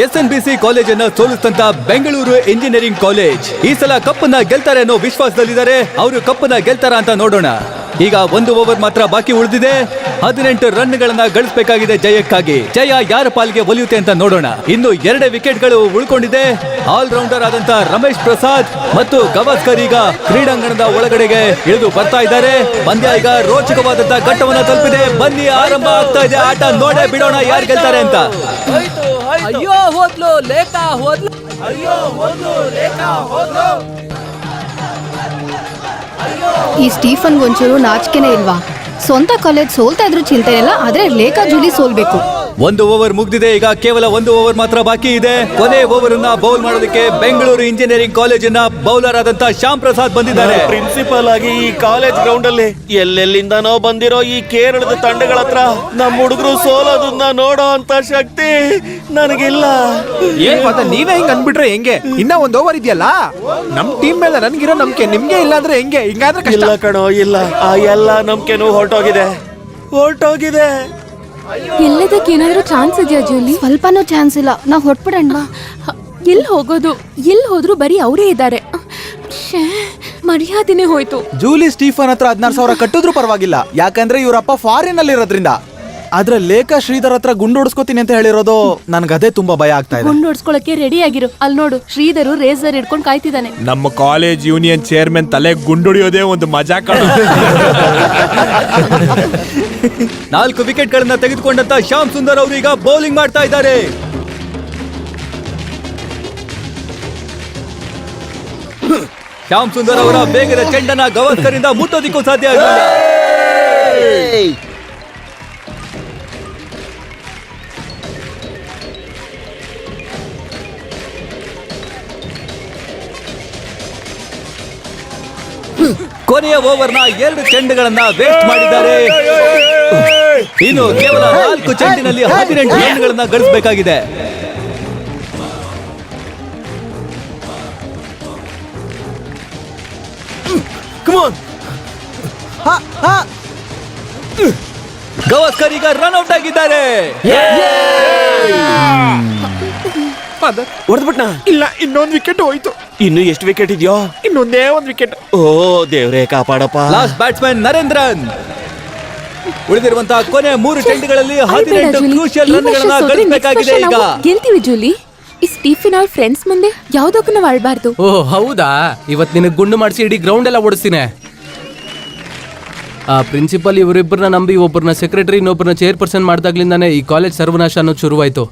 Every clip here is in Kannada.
SNBC ಕಾಲೇಜನ್ನ ಸೋಲಿಸಿದಂತ ಬೆಂಗಳೂರು ಇಂಜಿನಿಯರಿಂಗ್ ಕಾಲೇಜ್ ಈ ಸಲ ಕಪ್ಪನ್ನ ಗೆಲ್ತಾರೆ ಅನ್ನೋ ವಿಶ್ವಾಸದಲ್ಲಿದ್ದಾರೆ. ಅವರು ಕಪ್ಪನ್ನ ಗೆಲ್ತಾರ ಅಂತ ನೋಡೋಣ. ಈಗ 1 ಓವರ್ ಮಾತ್ರ ಬಾಕಿ ಉಳಿದಿದೆ. 18 ರನ್ಗಳನ್ನ ಗಳಿಸಬೇಕಾಗಿದೆ ಜಯಕ್ಕಾಗಿ. ಜಯ ಯಾರ ಪಾಲಿಗೆ ಒಲಿಯುತ್ತೆ ಅಂತ ನೋಡೋಣ. ಇನ್ನು 2 ವಿಕೆಟ್ಗಳು ಉಳ್ಕೊಂಡಿದೆ. ಆಲ್ ರೌಂಡರ್ ಆದಂತ ರಮೇಶ್ ಪ್ರಸಾದ್ ಮತ್ತು ಗವಾಸ್ಕರ್ ಈಗ ಕ್ರೀಡಾಂಗಣದ ಒಳಗಡೆಗೆ ಇಳಿದು ಬರ್ತಾ ಇದ್ದಾರೆ. ಪಂದ್ಯ ಈಗ ರೋಚಕವಾದಂತ ಘಟ್ಟವನ್ನ ತಲುಪಿದೆ. ಬನ್ನಿ, ಆರಂಭ ಆಗ್ತಾ ಇದೆ ಆಟ. ನೋಡೇ ಬಿಡೋಣ ಯಾರು ಗೆಲ್ತಾರೆ ಅಂತ. ಅಯ್ಯೋ ಹೋದ್ಲು ಲೇಖಾ ಹೋದ್ಲು. ಅಯ್ಯೋ ಹೋದ್ಲು ಲೇಖಾ ಹೋದ್ಲು. ಈ ಸ್ಟೀಫನ್ ಒಂಚೂರು ನಾಚಿಕೆನೇ ಇಲ್ವಾ? ಸ್ವಂತ ಕಾಲೇಜ್ ಸೋಲ್ತಾ ಇದ್ರು ಚಿಂತೆ ಇಲ್ಲ, ಆದ್ರೆ ಲೇಖಾ ಜೂಲಿ ಸೋಲ್ಬೇಕು. 1 ಓವರ್ ಮುಗ್ದಿದೆ. ಈಗ ಕೇವಲ 1 ಓವರ್ ಮಾತ್ರ ಬಾಕಿ ಇದೆ. ಕೊನೆ ಓವರ್ ಅನ್ನ ಬೌಲ್ ಮಾಡೋದಕ್ಕೆ ಬೆಂಗಳೂರು ಇಂಜಿನಿಯರಿಂಗ್ ಕಾಲೇಜಿನ ಬೌಲರ್ ಆದಂತ ಶ್ಯಾಮ್ ಪ್ರಸಾದ್ ಬಂದಿದ್ದಾರೆ. ಪ್ರಿನ್ಸಿಪಲ್ ಆಗಿ ಈ ಕಾಲೇಜ್ ಗ್ರೌಂಡ್ ಅಲ್ಲಿ ಎಲ್ಲೆಲ್ಲಿಂದನೋ ಬಂದಿರೋ ಈ ಕೇರಳದ ತಂಡಗಳ ಹತ್ರ ನಮ್ಮ ಹುಡುಗರು ಸೋಲೋದನ್ನ ನೋಡೋ ಅಂತ ಶಕ್ತಿ ನನಗಿಲ್ಲ. ನೀವೇ ಹಿಂಗ್ ಅನ್ಬಿಟ್ರೆ ಹೆಂಗೆ? ಇನ್ನ 1 ಓವರ್ ಇದೆಯಲ್ಲ. ನಮ್ ಟೀಮ್ ಮೇಲೆ ನನ್ಗಿರೋ ನಂಬಿಕೆ ನಿಮ್ಗೆ ಇಲ್ಲ ಅಂದ್ರೆ ಹೆಂಗೆ? ಹಿಂಗಾದ್ರೆ ಇಲ್ಲ ಕಣೋ, ಇಲ್ಲ. ಆ ಎಲ್ಲ ನಂಬಿಕೆನೂ ಹೊರಟೋಗಿದೆ. ಎಲ್ಲದಕ್ಕೆ ಏನಾದ್ರೂ ಚಾನ್ಸ್ ಇದೆಯಾ ಜೂಲಿ? ಸ್ವಲ್ಪನೂ ಚಾನ್ಸ್ ಇಲ್ಲ. ನಾವ್ ಹೊಟ್ಬಿಡೋಣ. ಎಲ್ಲಿ ಹೋಗೋದು? ಎಲ್ಲಿ ಹೋದ್ರು ಬರೀ ಅವರೇ ಇದ್ದಾರೆ. ಮರ್ಯಾದೆನೇ ಹೋಯ್ತು. ಜೂಲಿ ಸ್ಟೀಫನ್ ಹತ್ರ 16,000 ಕಟ್ಟಿದ್ರು ಪರವಾಗಿಲ್ಲ, ಯಾಕಂದ್ರೆ ಇವ್ರಪ್ಪ ಫಾರಿನ್ ಅಲ್ಲಿ ಇರೋದ್ರಿಂದ. ಆದ್ರೆ ಲೇಖಾ ಶ್ರೀಧರ್ ಹತ್ರ ಗುಂಡು ಹೊಡ್ಸ್ಕೊತೀನಿ ಅಂತ ಹೇಳಿರೋದು ನನ್ಗದೇ ತುಂಬಾ ಭಯ ಆಗ್ತಾ ಇದೆ. ಗುಂಡು ಹೊಡ್ಸ್ಕೊಳಕ್ಕೆ ರೆಡಿ ಆಗಿರು. ಅಲ್ಲಿ ನೋಡು, ಶ್ರೀಧರು ರೇಸರ್ ಹಿಡ್ಕೊಂಡು ಕಾಯ್ತಿದ್ದಾನೆ. ನಮ್ಮ ಕಾಲೇಜ್ ಯೂನಿಯನ್ ಚೇರ್ಮನ್ ತಲೆ ಗುಂಡುಡಿಯೋದೇ ಒಂದು ಮಜಾ ಕಣ. 4 ವಿಕೆಟ್ ಗಳನ್ನ ತೆಗೆದುಕೊಂಡಂತ ಶ್ಯಾಮ್ ಸುಂದರ್ ಅವರು ಈಗ ಬೌಲಿಂಗ್ ಮಾಡ್ತಾ ಇದ್ದಾರೆ. ಶ್ಯಾಮ್ ಸುಂದರ್ ಅವರ ವೇಗದ ಚೆಂಡನ್ನ ಗವಾಸ್ಕರ್ ಇಂದ ಮುಟ್ಟೋದಿಕ್ಕೂ ಸಾಧ್ಯ ಆಗಿಲ್ಲ. ಕೊನೆಯ ಓವರ್ನ 2 ಚೆಂಡುಗಳನ್ನ ವೇಸ್ಟ್ ಮಾಡಿದ್ದಾರೆ. ಇನ್ನು ಕೇವಲ 4 ಚೆಂಡಿನಲ್ಲಿ 18 ರನ್ಗಳನ್ನ ಗಳಿಸಬೇಕಾಗಿದೆ. ಗವಾಸ್ಕರ್ ಈಗ ರನ್ ಔಟ್ ಆಗಿದ್ದಾರೆ. ಹೊಡೆದ್ಬಿಟ್ನಾ? ಇಲ್ಲ, ಇನ್ನೊಂದು ವಿಕೆಟ್ ಹೋಯ್ತು. ಇನ್ನು ಎಷ್ಟು ವಿಕೆಟ್ ಇದೆಯೋ? ಇನ್ನೊಂದೇ 1 ವಿಕೆಟ್. ಓ ದೇವ್ರೇ ಕಾಪಾಡಪ್ಪ. Last batsman Narendran. ಉಳಿದಿರುವಂತಹ ಕೊನೆ 3 ಚೆಂಡುಗಳಲ್ಲಿ 18 ಕ್ರೂಷಿಯಲ್ ರನ್ಗಳನ್ನ ಗಳಿಸಬೇಕಾಗಿದೆ. ಈಗ ಗೆಲ್ತೀವಿ ಜೂಲಿ. ಈ ಸ್ಟೀಫನ್ ಅವ್ರ ಫ್ರೆಂಡ್ಸ್ ಮುಂದೆ ಯಾವ್ದಕ್ಕೂ ನಾವು ಆಡ್ಬಾರ್ದು. ಓ ಹೌದಾ? ಇವತ್ತು ನಿನಗೆ ಗುಂಡು ಮಾಡಿಸಿ ಇಡೀ ಗ್ರೌಂಡ್ ಎಲ್ಲ ಓಡಿಸ್ತೀನಿ. ಆ ಪ್ರಿನ್ಸಿಪಲ್ ಇವರಿಬ್ಬರನ್ನ ನಂಬಿ ಒಬ್ಬರನ್ನ ಸೆಕ್ರೆಟರಿ ಇನ್ನೊಬ್ಬರನ್ನ ಚೇರ್ಪರ್ಸನ್ ಮಾಡ್ದಾಗ್ಲಿಂದಾನೆ ಈ ಕಾಲೇಜ್ ಸರ್ವನಾಶ ಅನ್ನೋದು ಶುರುವಾಯ್ತು.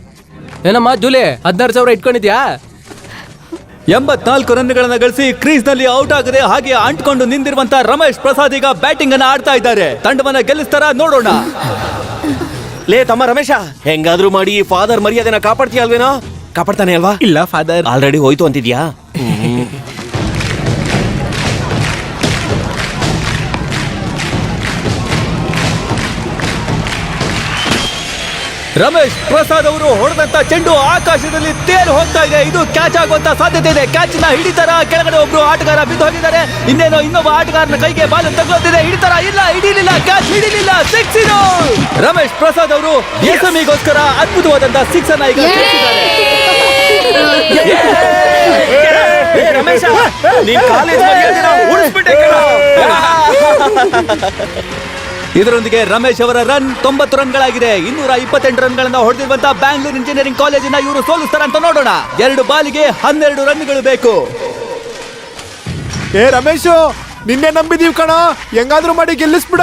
ಏನಮ್ಮ ಜೂಲಿ, 16,000 ಇಟ್ಕೊಂಡಿದ್ಯಾ? 84 ರನ್ಗಳನ್ನ ಗಳಿಸಿ ಕ್ರೀಸ್ ನಲ್ಲಿ ಔಟ್ ಆಗದೆ ಹಾಗೆ ಅಂಟ್ಕೊಂಡು ನಿಂತಿರುವಂತ ರಮೇಶ್ ಪ್ರಸಾದ್ ಈಗ ಬ್ಯಾಟಿಂಗ್ ಅನ್ನ ಆಡ್ತಾ ಇದ್ದಾರೆ. ತಂಡವನ್ನ ಗೆಲ್ಲಿಸ್ತಾರ ನೋಡೋಣ. ಲೇ ತಮ್ಮ ರಮೇಶ, ಹೆಂಗಾದ್ರೂ ಮಾಡಿ ಈ ಫಾದರ್ ಮರ್ಯಾದೆನ ಕಾಪಾಡ್ತೀಯ ಅಲ್ವೇನೋ? ಕಾಪಾಡ್ತಾನೆ ಅಲ್ವಾ? ಇಲ್ಲ ಫಾದರ್, ಆಲ್ರೆಡಿ ಹೋಯ್ತು ಅಂತಿದ್ಯಾ? ರಮೇಶ್ ಪ್ರಸಾದ್ ಅವರು ಹೊಡೆದಂತ ಚೆಂಡು ಆಕಾಶದಲ್ಲಿ ತೇಲಿ ಹೋಗ್ತಾ ಇದೆ. ಇದು ಕ್ಯಾಚ್ ಆಗುವಂತ ಸಾಧ್ಯತೆ ಇದೆ. ಕ್ಯಾಚ್ ನ ಹಿಡಿತಾರ? ಕೆಳಗಡೆ ಒಬ್ರು ಆಟಗಾರ ಬಿದ್ದು ಹೋಗಿದ್ದಾರೆ. ಇನ್ನೊಬ್ಬ ಆಟಗಾರನ ಕೈಗೆ ಬಾಲ್ ತಗೊಳ್ತಿದೆ. ಹಿಡಿತಾರ? ಇಲ್ಲ, ಹಿಡಿಲಿಲ್ಲ. ಕ್ಯಾಚ್ ಹಿಡಿಲಿಲ್ಲ. 6 ಇದು. ರಮೇಶ್ ಪ್ರಸಾದ್ ಅವರು ಎಸ್ಎಂಇಗೋಸ್ಕರ ಅದ್ಭುತವಾದಂತ 6 ಅನ್ನ ಈಗ ಗಳಿಸಿದ್ದಾರೆ. ರಮೇಶ, ನೀನ್ ಕಾಲೇಜ್ ಮರ್ಯಾದೆನ ಉಳಿಸ್ಬಿಟ್ಟೆ ಕಣ. ಇದರೊಂದಿಗೆ ರಮೇಶ್ ಅವರ ರನ್ 90 ರನ್ಗಳಾಗಿದೆ. 228 ರನ್ಗಳನ್ನ ಹೊಡೆದಿರುವಂತಹ ಬ್ಯಾಂಗ್ಳೂರ್ ಇಂಜಿನಿಯರಿಂಗ್ ಕಾಲೇಜಿನ ಇವರು ಸೋಲಿಸ್ತಾರ ಅಂತ ನೋಡೋಣ. 2 ಬಾಲಿಗೆ 12 ರನ್ಗಳು ಬೇಕು. ಏ ರಮೇಶು, ನಿನ್ನೆ ನಂಬಿದೀವಿ ಕಣ, ಹೆಂಗಾದ್ರೂ ಮಾಡಿ ಗೆಲ್ಲಿಸ್ಬಿಡ.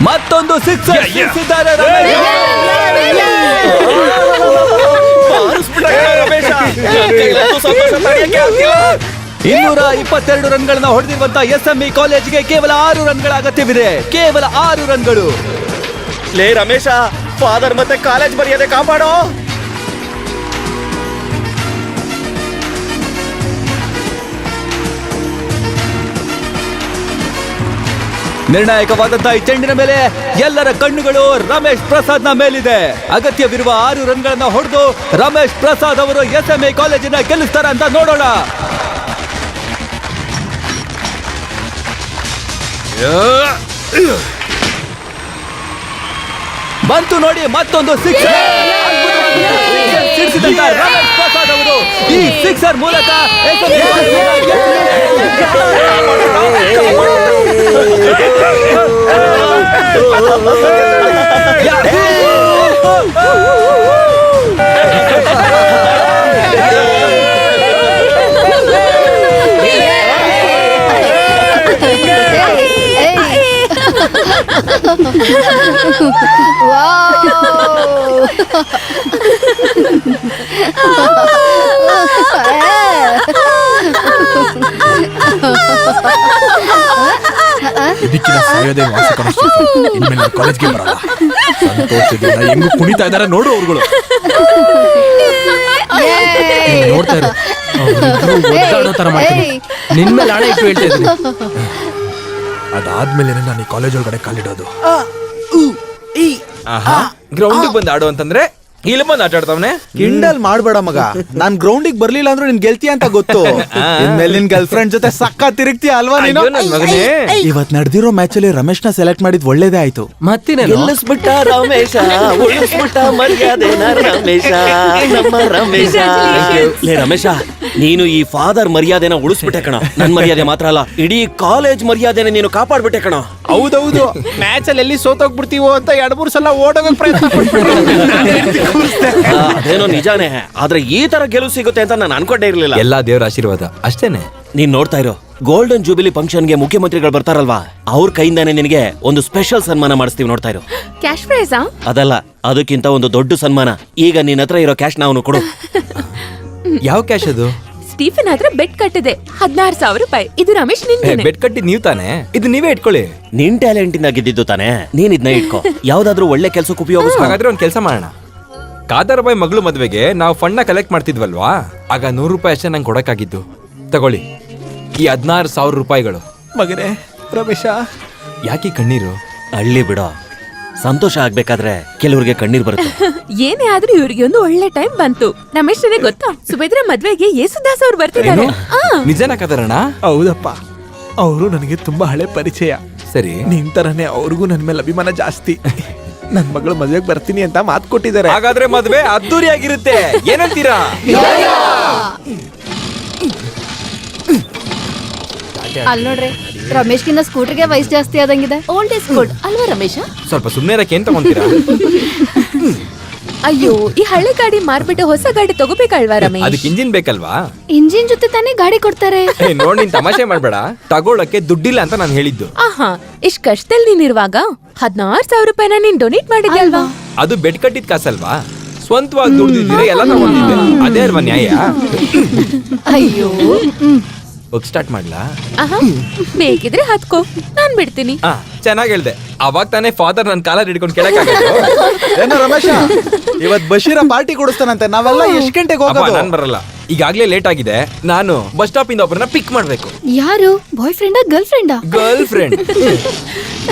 ಮತ್ತೊಂದು 6 ಸಿಕ್ಕಿದ್ದಾರೆ ರಮೇಶ್. 222 ರನ್ಗಳನ್ನ ಹೊಡೆದಿರುವಂತ ಎಸ್ಎಂಇ ಕಾಲೇಜ್ಗೆ ಕೇವಲ 6 ರನ್ಗಳ ಅಗತ್ಯವಿದೆ. ಕೇವಲ 6 ರನ್ಗಳು. ಲೇ ರಮೇಶ, ಫಾದರ್ ಮತ್ತೆ ಕಾಲೇಜ್ ಮರ್ಯಾದೆ ಕಾಪಾಡೋ. ನಿರ್ಣಾಯಕವಾದಂತಹ ಈ ಚೆಂಡಿನ ಮೇಲೆ ಎಲ್ಲರ ಕಣ್ಣುಗಳು ರಮೇಶ್ ಪ್ರಸಾದ್ ನ ಮೇಲಿದೆ. ಅಗತ್ಯವಿರುವ 6 ರನ್ಗಳನ್ನ ಹೊಡೆದು ರಮೇಶ್ ಪ್ರಸಾದ್ ಅವರು ಎಸ್ಎಂಇ ಕಾಲೇಜಿನ ಗೆಲ್ಲಿಸ್ತಾರ ಅಂತ ನೋಡೋಣ. ಬಂತು ನೋಡಿ ಮತ್ತೊಂದು ಸಿಕ್ಸರ್. ಸಿಡಿಸಿದಂತ ರಮೇಶ್ ಪ್ರಸಾದ್ ಅವರು ಈ ಸಿಕ್ಸರ್ ಮೂಲಕ ಇದಕ್ಕಿನ ಸಾಯೋದೇ ವಾಸ ಕನಿಷ್ಠ. ಇನ್ಮೇಲೆ ಕಾಲೇಜ್ಗೆ ಬರಲ್ಲ. ಸಂತೋಷದಿಂದ ಹೆಂಗು ಕುಣಿತಾ ಇದಾರೆ ನೋಡು ಅವ್ರುಗಳು. ನೋಡ್ತಾ ಇರು ಒದ್ದಾಡೋ ತರ ಮಾಡ್ತೀನಿ. ನಿನ್ ಮೇಲೆ ಹಣ ಇಟ್ಟು ಹೇಳ್ತಾ ಇದ್ದೀನಿ. ಅದಾದ್ಮೇಲೆ ನಾನು ಈ ಕಾಲೇಜ್ ಒಳಗಡೆ ಕಾಲಿಡೋದು. ಗ್ರೌಂಡ್ ಬಂದು ಆಡು ಅಂತಂದ್ರೆ ಇಲ್ಲಿ ಬಂದು ಆಟ ಆಡ್ತಾವನೆ. ಕಿಂಡಲ್ ಮಾಡ್ಬೇಡ ಮಗ. ನಾನ್ ಗ್ರೌಂಡಿಗೆ ಬರ್ಲಿಲ್ಲ ಅಂದ್ರೆ ನಿನ್ ಗೆಲ್ತಿ ಅಂತ ಗೊತ್ತು. ಇನ್ಮೇಲೆ ನಿನ್ ಗರ್ಲ್ ಫ್ರೆಂಡ್ ಜೊತೆ ಸಕ್ಕ ತಿರುಗ್ತೀಯ ಅಲ್ವಾ ನೀನು? ಅಯ್ಯೋ ನನ್ ಮಗನೇ. ಇವತ್ ನಡೆದಿರೋ ಮ್ಯಾಚ್ ಅಲ್ಲಿ ರಮೇಶ್ ನ ಸೆಲೆಕ್ಟ್ ಮಾಡಿದ್ ಒಳ್ಳೇದೇ ಆಯ್ತು. ಮತ್ತಿನೇನು ಗೆಲ್ಲಿಸ್ಬಿಟ್ಟ ರಮೇಶ, ಉಳಿಸ್ಬಿಟ್ಟ ಮರ್ಯಾದೆನ ರಮೇಶ, ನಮ್ಮ ರಮೇಶ. ಲೇ ರಮೇಶ, ನೀನು ಈ ಫಾದರ್ ಮರ್ಯಾದೆನ ಉಳಿಸ್ಬಿಟ್ಟೆ ಕಣ. ನನ್ ಮರ್ಯಾದೆ ಮಾತ್ರ ಅಲ್ಲ, ಇಡೀ ಕಾಲೇಜ್ ಮರ್ಯಾದೆನ ನೀನು ಕಾಪಾಡ್ಬಿಟ್ಟೆ ಕಣ. ಹೌದೌದು, ಮ್ಯಾಚ್ ಅಲ್ಲಿ ಎಲ್ಲಿ ಸೋತೋಗ್ಬಿಡ್ತೀವೋ ಅಂತ 2-3 ಸಲ ಓಡೋಗಕ್ ಪ್ರಯತ್ನ ಪಟ್ಬಿಟ್ರು. ಅದೇನೋ ನಿಜಾನೇ, ಆದ್ರೆ ಈ ತರ ಗೆಲುವು ಸಿಗುತ್ತೆ ಅಂತ ನಾನು ಅನ್ಕೊಂಡೇ ಇರ್ಲಿಲ್ಲ. ಎಲ್ಲಾ ದೇವರ ಆಶೀರ್ವಾದ ಅಷ್ಟೇನೆ. ನೀನ್ ನೋಡ್ತಾ ಇರೋ ಗೋಲ್ಡನ್ ಜೂಬಿಲಿ ಫಂಕ್ಷನ್ಗೆ ಮುಖ್ಯಮಂತ್ರಿಗಳು ಬರ್ತಾರಲ್ವಾ, ಅವ್ರ ಕೈಯಿಂದಾನೆ ನಿನಗೆ ಒಂದು ಸ್ಪೆಷಲ್ ಸನ್ಮಾನ ಮಾಡಿಸ್ತೀವಿ. ನೋಡ್ತಾ ಇರೋ ಕ್ಯಾಶ್ ಪ್ರೈಸಾ? ಅದಲ್ಲ, ಅದಕ್ಕಿಂತ ಒಂದು ದೊಡ್ಡ ಸನ್ಮಾನ. ಈಗ ನಿನ್ನ ಹತ್ರ ಇರೋ ಕ್ಯಾಶ್ ನಾವು ಕೊಡು. ಯಾವ ಕ್ಯಾಶ್ ಅದು? ಸ್ಟೀಫನ್ ಹತ್ರ ಬೆಟ್ ಕಟ್ಟಿದೆ 16,000 ರೂಪಾಯಿ. ಇದು ರಮೇಶ್ ನಿಂದೇನೆ. ಬೆಟ್ ಕಟ್ಟಿದ್ ನೀವ್ ತಾನೆ, ಇದು ನೀವೇ ಇಟ್ಕೊಳ್ಳಿ. ನಿನ್ ಟ್ಯಾಲೆಂಟ್ ಇಂದ ಗೆದ್ದಿದ್ದು ತಾನೆ, ನೀನ್ ಇದನ್ನ ಇಟ್ಕೋ. ಯಾವ್ದಾದ್ರು ಒಳ್ಳೆ ಕೆಲ್ಸಕ್ಕೆ ಉಪಯೋಗಿಸ. ಹಾಗಾದ್ರೆ ಒಂದ್ ಕೆಲಸ ಮಾಡೋಣ. ಕಾದರ್ಬಾಯಿ ಮಗಳು ಮದ್ವೆಗೆ ನಾವು ಫಂಡ್ ನ ಕಲೆಕ್ಟ್ ಮಾಡ್ತಿದ್ವಲ್ವಾ, ಆಗ 100 ರೂಪಾಯಿ ಅಷ್ಟೇ ನಂಗೆ ಕೊಡಕ್ಕಾಗಿದ್ದು. ತಗೊಳ್ಳಿ ಈ 16,000 ರೂಪಾಯಿಗಳು. ಮಗನೇ ರಮೇಶ, ಯಾಕೆ ಕಣ್ಣೀರು? ಹಳ್ಳಿ ಬಿಡೋ, ಸಂತೋಷ ಆಗ್ಬೇಕಾದ್ರೆ ಕೆಲವ್ರಿಗೆ ಕಣ್ಣೀರ್ ಬರುತ್ತೆ. ಏನೇ ಆದ್ರೂ ಇವ್ರಿಗೆ ಒಂದು ಒಳ್ಳೆ ಟೈಮ್ ಬಂತು. ರಮೇಶ್ ನನಗೆ ಗೊತ್ತಾ, ಸುಭದ್ರ ಮದ್ವೆಗೆ ಯೇಸುದಾಸ್ ಅವ್ರು ಬರ್ತಿದ್ದಾರೆ. ನಿಜನಾ ಕಾದರಣ್ಣ? ಹೌದಪ್ಪ, ಅವರು ನನಗೆ ತುಂಬಾ ಹಳೆ ಪರಿಚಯ. ಸರಿ, ನಿನ್ ತರನೇ ಅವ್ರಿಗೂ ನನ್ ಮೇಲೆ ಅಭಿಮಾನ ಜಾಸ್ತಿ. ನನ್ ಮಗಳು ಮದ್ವೆಗೆ ಬರ್ತೀನಿ ಅಂತ ಮಾತು ಕೊಟ್ಟಿದ್ದಾರೆ. ಹಾಗಾದ್ರೆ ಮದ್ವೆ ಅದ್ದೂರಿಯಾಗಿರುತ್ತೆ, ಏನಂತೀರಾ? ಅಲ್ಲಿ ನೋಡ್ರಿ, ರಮೇಶ್ಗಿಂತ ಸ್ಕೂಟರ್ಗೆ ವಯಸ್ಸು ಜಾಸ್ತಿ ಆದಂಗಿದೆ. ಓಲ್ಡ್ ಇಸ್ ಗುಡ್ ಅಲ್ವಾ ರಮೇಶ? ಸ್ವಲ್ಪ ಸುಮ್ಮನೆ ಇರಕ್ಕೆ ಏನ್ ತಗೊಂತೀರಾ? ಅಯ್ಯೋ, ಈ ಹಳೆ ಗಾಡಿ ಮಾರ್ಬಿಟ್ಟು ಹೊಸ ಗಾಡಿ ತಗೋಬೇಕಲ್ವಾ ರಮೇಶ್? ಅದಕ್ಕೆ ಇಂಜಿನ್ ಬೇಕಲ್ವಾ? ಇಂಜಿನ್ ಜೊತೆ ತಾನೇ ಗಾಡಿ ಕೊಡ್ತಾರೆ. ನೋಡ್, ನೀನ್ ತಮಾಷೆ ಮಾಡ್ಬೇಡ. ತಗೊಳಕ್ಕೆ ದುಡ್ಡಿಲ್ಲ ಅಂತ ನಾನು ಹೇಳಿದ್ದು. ಆಹಾ, ಇಷ್ಟ್ ಕಷ್ಟದಲ್ಲಿ ನೀನಿರುವಾಗ 16,000 ರೂಪಾಯಿನ ನೀನ್ ಡೊನೇಟ್ ಮಾಡಿದ್ದೆ ಅಲ್ವಾ? ಅದು ಬೆಡ್ ಕಟ್ಟಿದ್ ಕಾಸಲ್ವಾ? ಸ್ವಂತವಾಗಿ ದುಡ್ದಿದ್ರೆ ಎಲ್ಲ ತಗೊಂಡಿದ್ದೆ. ಅದೇ ಅಲ್ವಾ ನ್ಯಾಯ? ಅಯ್ಯೋ, ಹೋಗಿ ಸ್ಟಾರ್ಟ್ ಮಾಡ್ಲಾ? ಆಹಾ, ಬೇಕಿದ್ರೆ ಹತ್ಕೋ, ನಾನ್ ಬಿಡ್ತೀನಿ. ಚೆನ್ನಾಗಿ ಹೇಳ್ದೆ. ಅವಾಗ ತಾನೇ ಫಾದರ್ ನನ್ ಕಾಲರ್ ಹಿಡ್ಕೊಂಡು ಕೆಳಕಾಗಿದ್ದು. ಏನೋ ರಮೇಶ, ಇವತ್ ಬಶೀರ ಪಾರ್ಟಿ ಕೊಡಿಸ್ತಾನಂತೆ. ನಾವೆಲ್ಲ ಎಷ್ಟ್ ಗಂಟೆಗೆ ಹೋಗೋದು? ನಾನ್ ಬರಲ್ಲ, ಈಗಾಗ್ಲೇ ಲೇಟ್ ಆಗಿದೆ. ನಾನು ಬಸ್ ಸ್ಟಾಪ್ ಇಂದ ಒಬ್ಬರನ್ನ ಪಿಕ್ ಮಾಡ್ಬೇಕು. ಯಾರು? ಬಾಯ್ ಫ್ರೆಂಡಾ ಗರ್ಲ್ ಫ್ರೆಂಡಾ? Girl friend.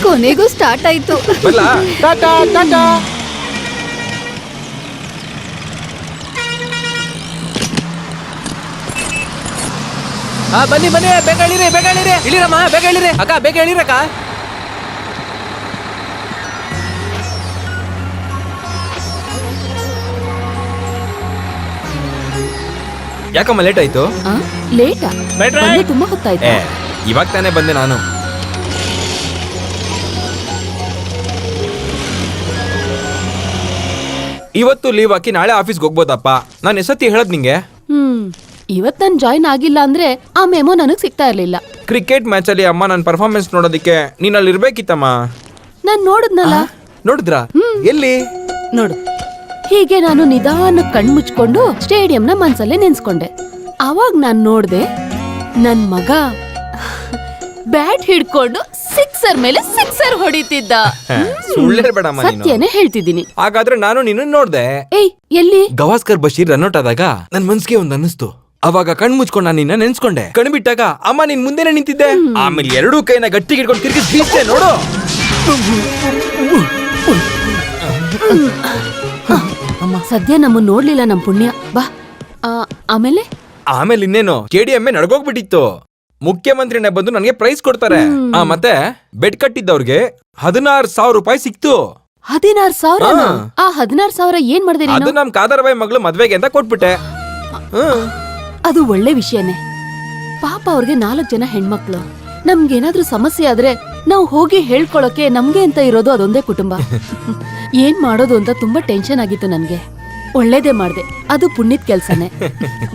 ಕೊನೆಗೂ ಸ್ಟಾರ್ಟ್ ಆಯ್ತು. ಬರಲ್ಲ? ಟಾಟಾ ಟಾಟಾ. ಬನ್ನಿ ಬನ್ನಿ, ಬೇಗ ಇಳಿರಿ, ಬೇಗ ಇಳಿರಿ. ಇಳಿರಮ್ಮ, ಬೇಗ ಇಳಿರಿ. ಅಕ್ಕ ಬೇಗ ಇಳಿರಕ್ಕ. ಯಾಕಮ್ಮ ಲೇಟ್ ಆಯ್ತು? ಲೇಟಾ? ಬಂದೆ ತುಂಬಾ ಹೊತ್ತಾಯ್ತಾ? ಇವಾಗ ತಾನೇ ಬಂದೆ ನಾನು. ಇವತ್ತು ಲೀವ್ ಹಾಕಿ ನಾಳೆ ಆಫೀಸ್ಗೆ ಹೋಗ್ಬೋದಪ್ಪ. ನಾನು ಎಸತಿ ಹೇಳದ್ ನಿಂಗೆ. ಇವತ್ ನಾನ್ ಜಾಯಿನ್ ಆಗಿಲ್ಲ ಅಂದ್ರೆ ಆ ಮೆಮೊ ನನಗ್ ಸಿಗ್ತಾ ಇರ್ಲಿಲ್ಲ. ಕ್ರಿಕೆಟ್ ಮ್ಯಾಚ್ ಅಲ್ಲಿ ಅಮ್ಮ ನನ್ನ ಪರ್ಫಾರ್ಮೆನ್ಸ್ ನೋಡೋದಿಕ್ಕೆ ನೀನ್ ಅಲ್ಲಿ ಇರ್ಬೇಕಿತ್ತಮ್ಮ. ನಾನ್ ನೋಡಿದ್ನಲ್ಲ. ನೋಡಿದ್ರಾ? ಎಲ್ಲಿ? ನೋಡು, ಹೀಗೆ ನಾನು ನಿಧಾನ ಕಣ್ ಮುಚ್ಕೊಂಡು ಸ್ಟೇಡಿಯಂನ ಮನ್ಸಲ್ಲೇ ನೆನ್ಸ್ಕೊಂಡೆ. ಅವಾಗ ನಾನ್ ನೋಡ್ದೆ, ನನ್ ಮಗ ಬ್ಯಾಟ್ ಹಿಡ್ಕೊಂಡು ಸಿಕ್ಸರ್ ಮೇಲೆ ಸಿಕ್ಸರ್ ಹೊಡಿತಿದ್ದ. ಸುಳ್ಳು ಹೇಳ್ಬೇಡಮ್ಮ ನೀನು. ಸತ್ಯನೇ ಹೇಳ್ತಿದ್ದೀನಿ. ಹಾಗಾದ್ರೆ ನಾನು ನಿನ್ನ ನೋಡ್ದೆ. ಏಯ್, ಎಲ್ಲಿ? ಗವಾಸ್ಕರ್ ಬಶೀರ್ ರನ್ ಔಟ್ ಆದಾಗ ನನ್ ಮನ್ಸಿಗೆ ಒಂದ್ ಅನ್ನಿಸ್ತು. ಅವಾಗ ಕಣ್ ಮುಚ್ಕೊಂಡು ನಾನು ನಿನ್ನ ನೆನ್ಸ್ಕೊಂಡೆ. ಕಣ್ ಬಿಟ್ಟಾಗ ಅಮ್ಮ ನಿನ್ ಮುಂದೆನೆ ನಿಂತಿದ್ದೆ. ಆಮೇಲೆ ಎರಡೂ ಕೈನ ಗಟ್ಟಿ ಹಿಡ್ಕೊಂಡು ತಿರ್ಗಿ ಬೀಸ್ತೆ ನೋಡು. ಸದ್ಯ ನಮ್ಮನ್ನ ನೋಡ್ಲಿಲ್ಲ ನಮ್ ಪುಣ್ಯ. ಬಾ. ಆಮೇಲೆ ಇನ್ನೇನು KDM ನಡ್ಗೋಗ್ಬಿಟ್ಟಿತ್ತು. ಮುಖ್ಯಮಂತ್ರಿನೇ ಬಂದು ನನಗೆ ಪ್ರೈಸ್ ಕೊಡ್ತಾರೆ ಮತ್ತೆ ಬೆಡ್ ಕಟ್ಟಿದ್ದವ್ರಿಗೆ 16,000 ರೂಪಾಯಿ ಸಿಕ್ತು. 16,000? ಆ 16,000 ಏನ್ ಮಾಡಿದೆ ಅದು ನೀನು? ನಮ್ ಕಾದರ್ಬಾಯಿ ಮಗಳು ಮದ್ವೆಗೆ ಅಂತ ಕೊಟ್ಬಿಟ್ಟೆ. ಅದು ಒಳ್ಳೆ ವಿಷಯನೇ. ಪಾಪ ಅವ್ರಿಗೆ 4 ಜನ ಹೆಣ್ಮಕ್ಳು. ನಮ್ಗೇನಾದ್ರೂ ಸಮಸ್ಯೆ ಆದ್ರೆ ನಾವು ಹೋಗಿ ಹೇಳ್ಕೊಳಕ್ಕೆ ನಮ್ಗೆ ಅಂತ ಇರೋದು ಅದೊಂದೇ ಕುಟುಂಬ. ಏನ್ ಮಾಡೋದು ಅಂತ ತುಂಬಾ ಟೆನ್ಷನ್ ಆಗಿತ್ತು ನನ್ಗೆ. ಒಳ್ಳೇದೇ ಮಾಡ್ದೆ, ಅದು ಪುಣ್ಯದ ಕೆಲ್ಸನೇ.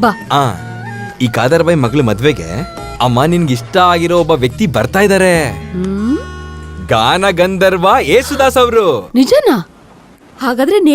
ಬಾ. ಈ ಕಾದರ್ಬಾಯಿ ಮಗಳು ಮದ್ವೆಗೆ ಅಮ್ಮ ನಿನ್ಗೆ ಇಷ್ಟ ಆಗಿರೋ ಒಬ್ಬ ವ್ಯಕ್ತಿ ಬರ್ತಾ ಇದಾರೆ. ಗಾನ ಗಂಧರ್ವ ಯೇಸುದಾಸ್ ಅವರು. ನಿಜನಾ? ಹಾಗಾದ್ರೆ